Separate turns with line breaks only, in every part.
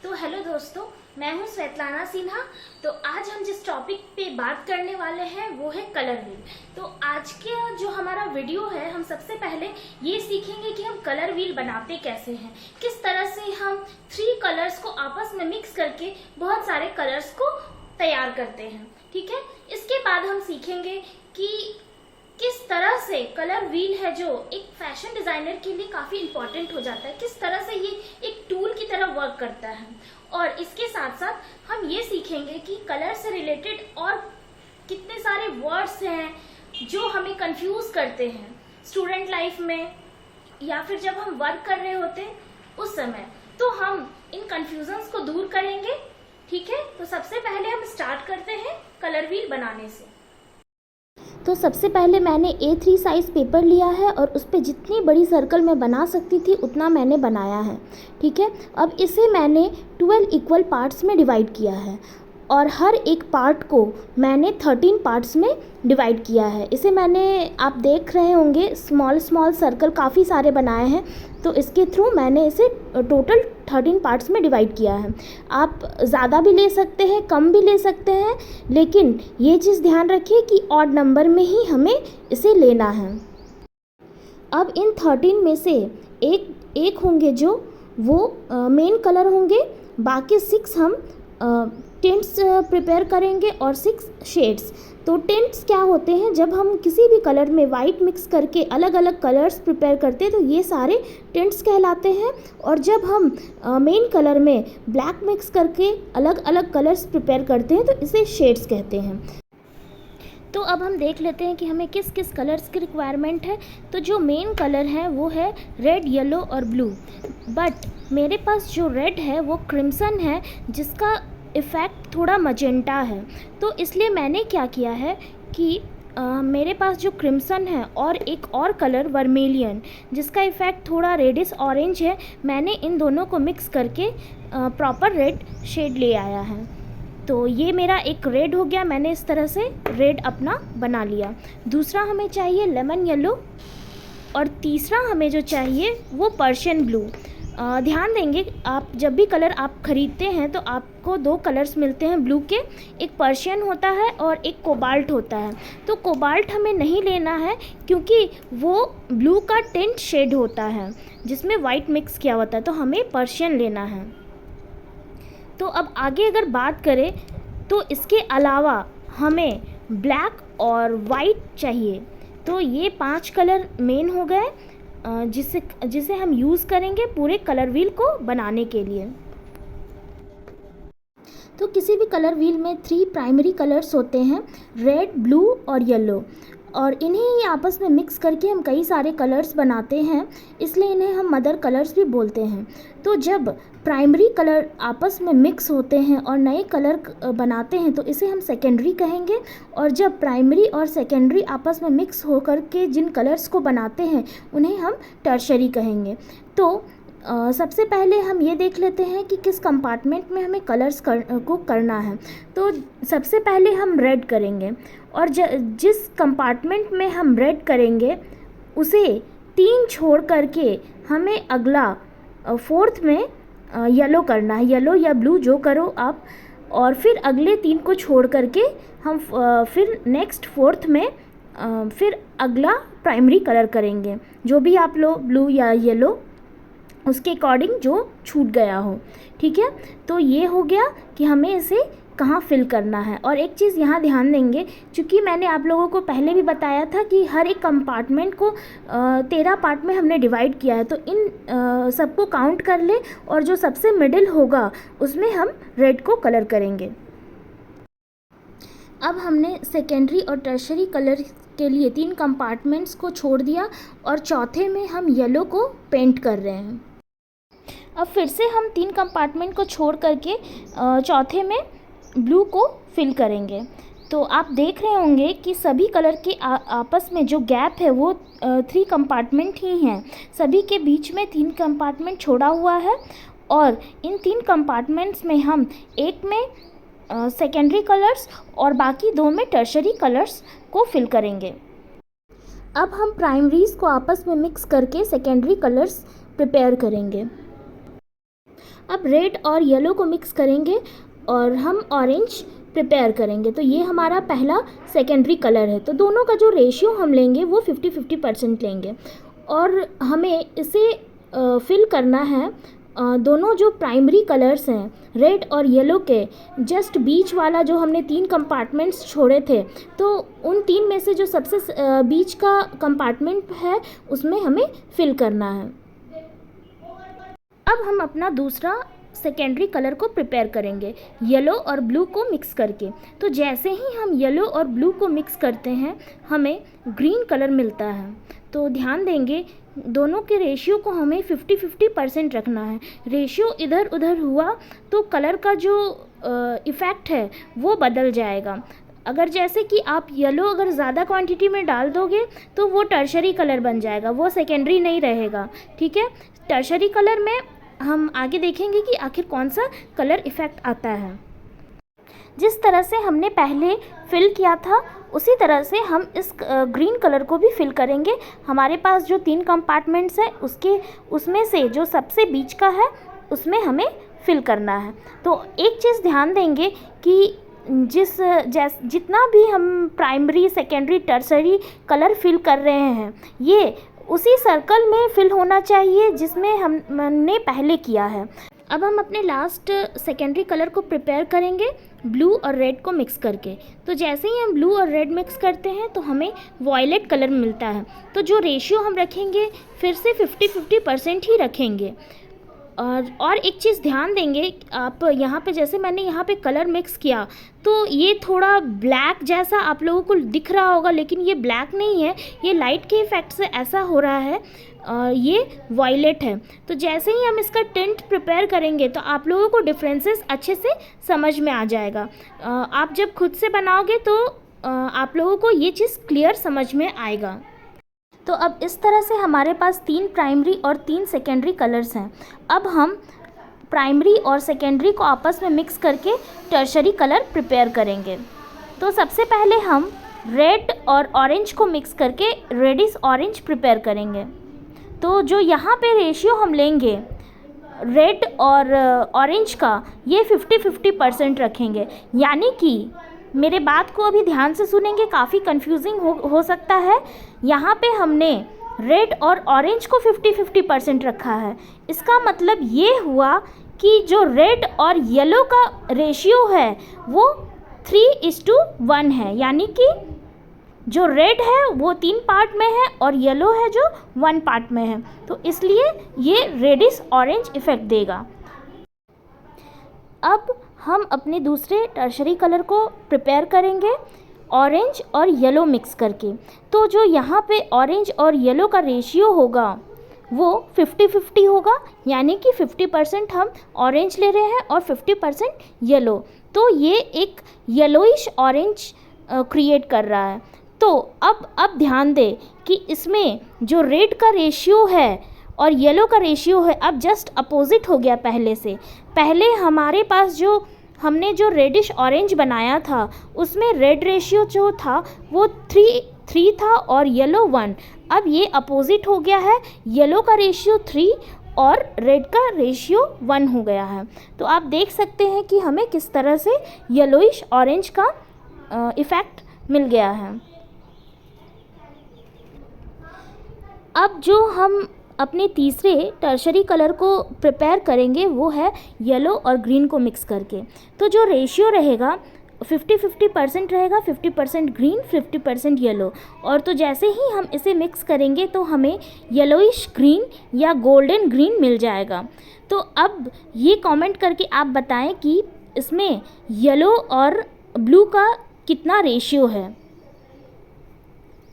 तो हेलो दोस्तों, मैं हूं स्वेतलाना सिन्हा। तो आज हम जिस टॉपिक पे बात करने वाले हैं वो है कलर व्हील। तो आज के जो हमारा वीडियो है, हम सबसे पहले ये सीखेंगे कि हम कलर व्हील बनाते कैसे हैं, किस तरह से हम 3 कलर्स को आपस में मिक्स करके बहुत सारे कलर्स को तैयार करते हैं। ठीक है, इसके बाद हम सीखेंगे कि किस तरह से कलर व्हील है जो एक फैशन डिजाइनर के लिए काफी इंपॉर्टेंट हो जाता है, किस तरह से ये एक टूल की तरह वर्क करता है। और इसके साथ साथ हम ये सीखेंगे कि कलर से रिलेटेड और कितने सारे वर्ड्स हैं जो हमें कंफ्यूज करते हैं स्टूडेंट लाइफ में या फिर जब हम वर्क कर रहे होते हैं उस समय। तो हम इन कंफ्यूजन्स को दूर करेंगे। ठीक है, तो सबसे पहले हम स्टार्ट करते हैं कलर व्हील बनाने से।
तो सबसे पहले मैंने A3 साइज़ पेपर लिया है और उस पर जितनी बड़ी सर्कल मैं बना सकती थी उतना मैंने बनाया है। ठीक है, अब इसे मैंने 12 इक्वल पार्ट्स में डिवाइड किया है और हर एक पार्ट को मैंने 13 पार्ट्स में डिवाइड किया है। इसे मैंने, आप देख रहे होंगे, स्मॉल स्मॉल सर्कल काफ़ी सारे बनाए हैं, तो इसके थ्रू मैंने इसे टोटल 13 पार्ट्स में डिवाइड किया है। आप ज़्यादा भी ले सकते हैं, कम भी ले सकते हैं, लेकिन ये चीज़ ध्यान रखिए कि ऑड नंबर में ही हमें इसे लेना है। अब इन 13 में से एक होंगे जो वो मेन कलर होंगे, बाकी 6 हम टिंट्स प्रिपेयर करेंगे और 6 शेड्स। तो टिंट्स क्या होते हैं, जब हम किसी भी कलर में वाइट मिक्स करके अलग अलग कलर्स प्रिपेयर करते हैं तो ये सारे टिंट्स कहलाते हैं। और जब हम मेन कलर में ब्लैक मिक्स करके अलग अलग कलर्स प्रिपेयर करते हैं तो इसे शेड्स कहते हैं। तो अब हम देख लेते हैं कि हमें किस किस कलर्स की रिक्वायरमेंट है। तो जो मेन कलर है वो है रेड, येलो और ब्लू, बट मेरे पास जो रेड है वो क्रिम्सन है जिसका इफ़ेक्ट थोड़ा मजेंटा है। तो इसलिए मैंने क्या किया है कि मेरे पास जो क्रिम्सन है और एक और कलर वर्मेलियन जिसका इफ़ेक्ट थोड़ा रेडिश ऑरेंज है, मैंने इन दोनों को मिक्स करके प्रॉपर रेड शेड ले आया है। तो ये मेरा एक रेड हो गया, मैंने इस तरह से रेड अपना बना लिया। दूसरा हमें चाहिए लेमन येलो और तीसरा हमें जो चाहिए वो पर्शियन ब्लू। ध्यान देंगे, आप जब भी कलर आप ख़रीदते हैं तो आपको 2 कलर्स मिलते हैं ब्लू के, एक पर्शियन होता है और एक कोबाल्ट होता है। तो कोबाल्ट हमें नहीं लेना है क्योंकि वो ब्लू का टिंट शेड होता है जिसमें वाइट मिक्स किया होता है, तो हमें पर्शियन लेना है। तो अब आगे अगर बात करें तो इसके अलावा हमें ब्लैक और वाइट चाहिए। तो ये 5 कलर मेन हो गए जिसे हम यूज़ करेंगे पूरे कलर व्हील को बनाने के लिए। तो किसी भी कलर व्हील में 3 प्राइमरी कलर्स होते हैं, रेड, ब्लू और येलो, और इन्हें ही आपस में मिक्स करके हम कई सारे कलर्स बनाते हैं, इसलिए इन्हें हम मदर कलर्स भी बोलते हैं। तो जब प्राइमरी कलर आपस में मिक्स होते हैं और नए कलर बनाते हैं तो इसे हम सेकेंडरी कहेंगे, और जब प्राइमरी और सेकेंडरी आपस में मिक्स होकर के जिन कलर्स को बनाते हैं उन्हें हम टर्शरी कहेंगे। तो सबसे पहले हम ये देख लेते हैं कि किस कंपार्टमेंट में हमें कलर्स को करना है। तो सबसे पहले हम रेड करेंगे, और जिस कंपार्टमेंट में हम रेड करेंगे उसे 3 छोड़ करके हमें अगला 4th में येलो करना है, येलो या ब्लू जो करो आप, और फिर अगले 3 को छोड़ करके हम फिर नेक्स्ट 4th में फिर अगला प्राइमरी कलर करेंगे, जो भी आप लो, ब्लू या येलो, उसके अकॉर्डिंग जो छूट गया हो। ठीक है, तो ये हो गया कि हमें इसे कहाँ फिल करना है। और एक चीज़ यहाँ ध्यान देंगे, क्योंकि मैंने आप लोगों को पहले भी बताया था कि हर एक कंपार्टमेंट को 13 पार्ट में हमने डिवाइड किया है, तो इन सबको काउंट कर ले और जो सबसे मिडिल होगा उसमें हम रेड को कलर करेंगे। अब हमने सेकेंडरी और टर्शरी कलर के लिए 3 कंपार्टमेंट्स को छोड़ दिया और चौथे में हम येलो को पेंट कर रहे हैं। अब फिर से हम 3 कंपार्टमेंट को छोड़ करके चौथे में ब्लू को फिल करेंगे। तो आप देख रहे होंगे कि सभी कलर के आपस में जो गैप है वो 3 कंपार्टमेंट ही हैं, सभी के बीच में 3 कंपार्टमेंट छोड़ा हुआ है, और इन 3 कंपार्टमेंट्स में हम एक में सेकेंडरी कलर्स और बाकी 2 में टर्शरी कलर्स को फिल करेंगे। अब हम प्राइमरीज़ को आपस में मिक्स करके सेकेंडरी कलर्स प्रिपेयर करेंगे। अब रेड और येलो को मिक्स करेंगे और हम ऑरेंज प्रिपेयर करेंगे। तो ये हमारा पहला सेकेंडरी कलर है। तो दोनों का जो रेशियो हम लेंगे वो 50-50% लेंगे और हमें इसे फिल करना है दोनों जो प्राइमरी कलर्स हैं रेड और येलो के जस्ट बीच वाला जो हमने 3 कंपार्टमेंट्स छोड़े थे, तो उन 3 में से जो सबसे बीच का कंपार्टमेंट है उसमें हमें फिल करना है। अब हम अपना दूसरा सेकेंडरी कलर को प्रिपेयर करेंगे येलो और ब्लू को मिक्स करके। तो जैसे ही हम येलो और ब्लू को मिक्स करते हैं हमें ग्रीन कलर मिलता है। तो ध्यान देंगे दोनों के रेशियो को हमें 50-50% रखना है। रेशियो इधर उधर हुआ तो कलर का जो इफ़ेक्ट है वो बदल जाएगा। अगर जैसे कि आप येलो अगर ज़्यादा क्वांटिटी में डाल दोगे तो वो टर्शरी कलर बन जाएगा, वो सेकेंडरी नहीं रहेगा। ठीक है, टर्शरी कलर में हम आगे देखेंगे कि आखिर कौन सा कलर इफ़ेक्ट आता है। जिस तरह से हमने पहले फिल किया था उसी तरह से हम इस ग्रीन कलर को भी फिल करेंगे। हमारे पास जो 3 कंपार्टमेंट्स हैं उसमें से जो सबसे बीच का है उसमें हमें फिल करना है। तो एक चीज़ ध्यान देंगे कि जितना भी हम primary secondary tertiary colour fill कर रहे हैं ये उसी सर्कल में फिल होना चाहिए जिसमें हमने पहले किया है। अब हम अपने लास्ट सेकेंडरी कलर को प्रिपेयर करेंगे ब्लू और रेड को मिक्स करके। तो जैसे ही हम ब्लू और रेड मिक्स करते हैं तो हमें वॉयलेट कलर मिलता है। तो जो रेशियो हम रखेंगे फिर से 50-50% ही रखेंगे। और एक चीज़ ध्यान देंगे आप यहाँ पे, जैसे मैंने यहाँ पे कलर मिक्स किया तो ये थोड़ा ब्लैक जैसा आप लोगों को दिख रहा होगा, लेकिन ये ब्लैक नहीं है, ये लाइट के इफ़ेक्ट से ऐसा हो रहा है। ये वॉयलेट है। तो जैसे ही हम इसका टिंट प्रिपेयर करेंगे तो आप लोगों को डिफरेंसेस अच्छे से समझ में आ जाएगा। आप जब खुद से बनाओगे तो आप लोगों को ये चीज़ क्लियर समझ में आएगा। तो अब इस तरह से हमारे पास 3 प्राइमरी और 3 सेकेंडरी कलर्स हैं। अब हम प्राइमरी और सेकेंडरी को आपस में मिक्स करके टर्शरी कलर प्रिपेयर करेंगे। तो सबसे पहले हम रेड और ऑरेंज को मिक्स करके रेडिश ऑरेंज प्रिपेयर करेंगे। तो जो यहाँ पे रेशियो हम लेंगे रेड और ऑरेंज का ये 50-50% रखेंगे। यानी कि मेरे बात को अभी ध्यान से सुनेंगे, काफ़ी कंफ्यूजिंग हो सकता है। यहाँ पे हमने रेड और ऑरेंज को 50-50% रखा है। इसका मतलब ये हुआ कि जो रेड और येलो का रेशियो है वो 3:1 है। यानी कि जो रेड है वो 3 पार्ट में है और येलो है जो 1 पार्ट में है। तो इसलिए ये रेडिश ऑरेंज इफ़ेक्ट देगा। अब हम अपने दूसरे टर्शरी कलर को प्रिपेयर करेंगे ऑरेंज और येलो मिक्स करके। तो जो यहाँ पे ऑरेंज और येलो का रेशियो होगा वो 50-50 होगा। यानी कि 50% हम ऑरेंज ले रहे हैं और 50% येलो। तो ये एक येलोइश ऑरेंज क्रिएट कर रहा है। तो अब ध्यान दें कि इसमें जो रेड का रेशियो है और येलो का रेशियो है अब जस्ट अपोजिट हो गया पहले से। पहले हमारे पास जो हमने जो रेडिश ऑरेंज बनाया था उसमें रेड रेशियो जो था वो 3 था और येलो 1। अब ये अपोजिट हो गया है, येलो का रेशियो 3 और रेड का रेशियो 1 हो गया है। तो आप देख सकते हैं कि हमें किस तरह से येलोइश ऑरेंज का इफ़ेक्ट मिल गया है। अब जो हम अपने तीसरे टर्शरी कलर को प्रिपेयर करेंगे वो है येलो और ग्रीन को मिक्स करके। तो जो रेशियो रहेगा 50-50% रहेगा, 50% ग्रीन 50% येलो। और तो जैसे ही हम इसे मिक्स करेंगे तो हमें येलोइश ग्रीन या गोल्डन ग्रीन मिल जाएगा। तो अब ये कमेंट करके आप बताएं कि इसमें येलो और ब्लू का कितना रेशियो है।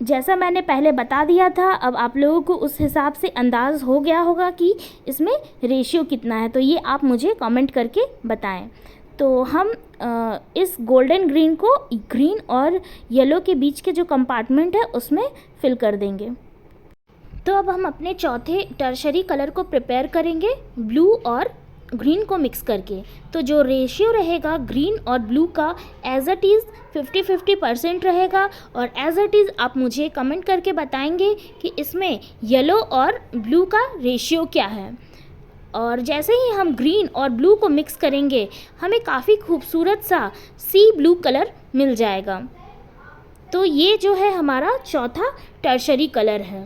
जैसा मैंने पहले बता दिया था, अब आप लोगों को उस हिसाब से अंदाज़ हो गया होगा कि इसमें रेशियो कितना है। तो ये आप मुझे कमेंट करके बताएं। तो हम इस गोल्डन ग्रीन को ग्रीन और येलो के बीच के जो कंपार्टमेंट है उसमें फिल कर देंगे। तो अब हम अपने चौथे टर्शरी कलर को प्रिपेयर करेंगे ब्लू और ग्रीन को मिक्स करके। तो जो रेशियो रहेगा ग्रीन और ब्लू का एज इट इज़ 50-50% रहेगा। और एज इट इज़ आप मुझे कमेंट करके बताएंगे कि इसमें येलो और ब्लू का रेशियो क्या है। और जैसे ही हम ग्रीन और ब्लू को मिक्स करेंगे हमें काफ़ी खूबसूरत सा सी ब्लू कलर मिल जाएगा। तो ये जो है हमारा चौथा टर्शरी कलर है।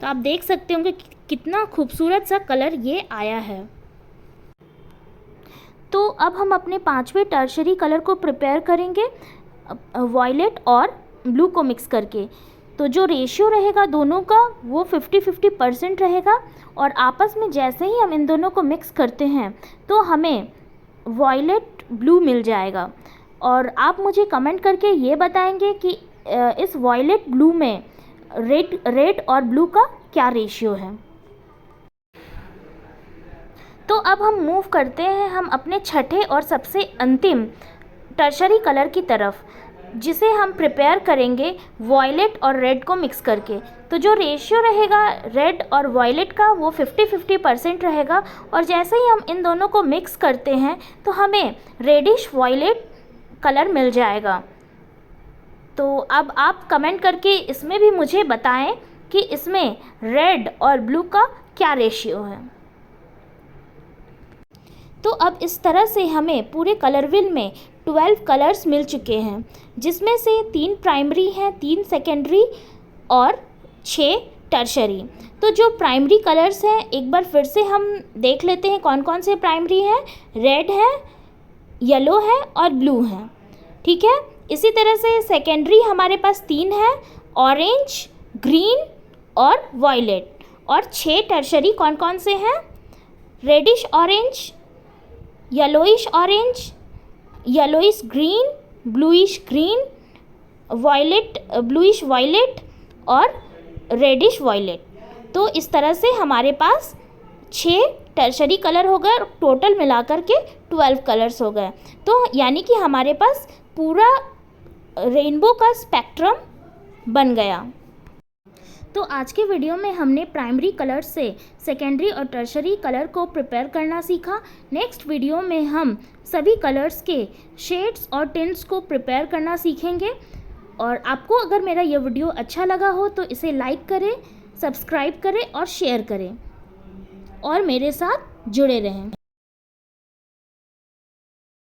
तो आप देख सकते होंगे कितना खूबसूरत सा कलर ये आया है। तो अब हम अपने पांचवें टर्शरी कलर को प्रिपेयर करेंगे वॉयलेट और ब्लू को मिक्स करके। तो जो रेशियो रहेगा दोनों का वो 50-50% रहेगा और आपस में जैसे ही हम इन दोनों को मिक्स करते हैं तो हमें वॉयलेट ब्लू मिल जाएगा। और आप मुझे कमेंट करके ये बताएंगे कि इस वॉयलेट ब्लू में रेड और ब्लू का क्या रेशियो है। तो अब हम मूव करते हैं हम अपने छठे और सबसे अंतिम टर्शरी कलर की तरफ, जिसे हम प्रिपेयर करेंगे वॉयलेट और रेड को मिक्स करके। तो जो रेशियो रहेगा रेड और वॉयलेट का वो 50-50% रहेगा और जैसे ही हम इन दोनों को मिक्स करते हैं तो हमें रेडिश वॉयलेट कलर मिल जाएगा। तो अब आप कमेंट करके इसमें भी मुझे बताएं कि इसमें रेड और ब्लू का क्या रेशियो है। तो अब इस तरह से हमें पूरे कलर व्हील में 12 कलर्स मिल चुके हैं, जिसमें से 3 प्राइमरी हैं, 3 सेकेंडरी और 6 टर्शरी। तो जो प्राइमरी कलर्स हैं एक बार फिर से हम देख लेते हैं कौन कौन से प्राइमरी हैं। रेड है, येलो है और ब्लू है, ठीक है। इसी तरह से सेकेंडरी हमारे पास 3 है, ऑरेंज, ग्रीन और वॉयलेट। और 6 टर्शरी कौन कौन से हैं, reddish orange, yellowish orange, yellowish green, bluish green, violet, bluish violet और रेडिश वॉयलेट। तो इस तरह से हमारे पास 6 टर्शरी कलर हो गए और टोटल मिलाकर के 12 कलर्स हो गए। तो यानी कि हमारे पास पूरा रेनबो का स्पेक्ट्रम बन गया। तो आज के वीडियो में हमने प्राइमरी कलर से सेकेंडरी और टर्शरी कलर को प्रिपेयर करना सीखा। नेक्स्ट वीडियो में हम सभी कलर्स के शेड्स और टिंट्स को प्रिपेयर करना सीखेंगे। और आपको अगर मेरा ये वीडियो अच्छा लगा हो तो इसे लाइक करें, सब्सक्राइब करें और शेयर करें और मेरे साथ जुड़े रहें।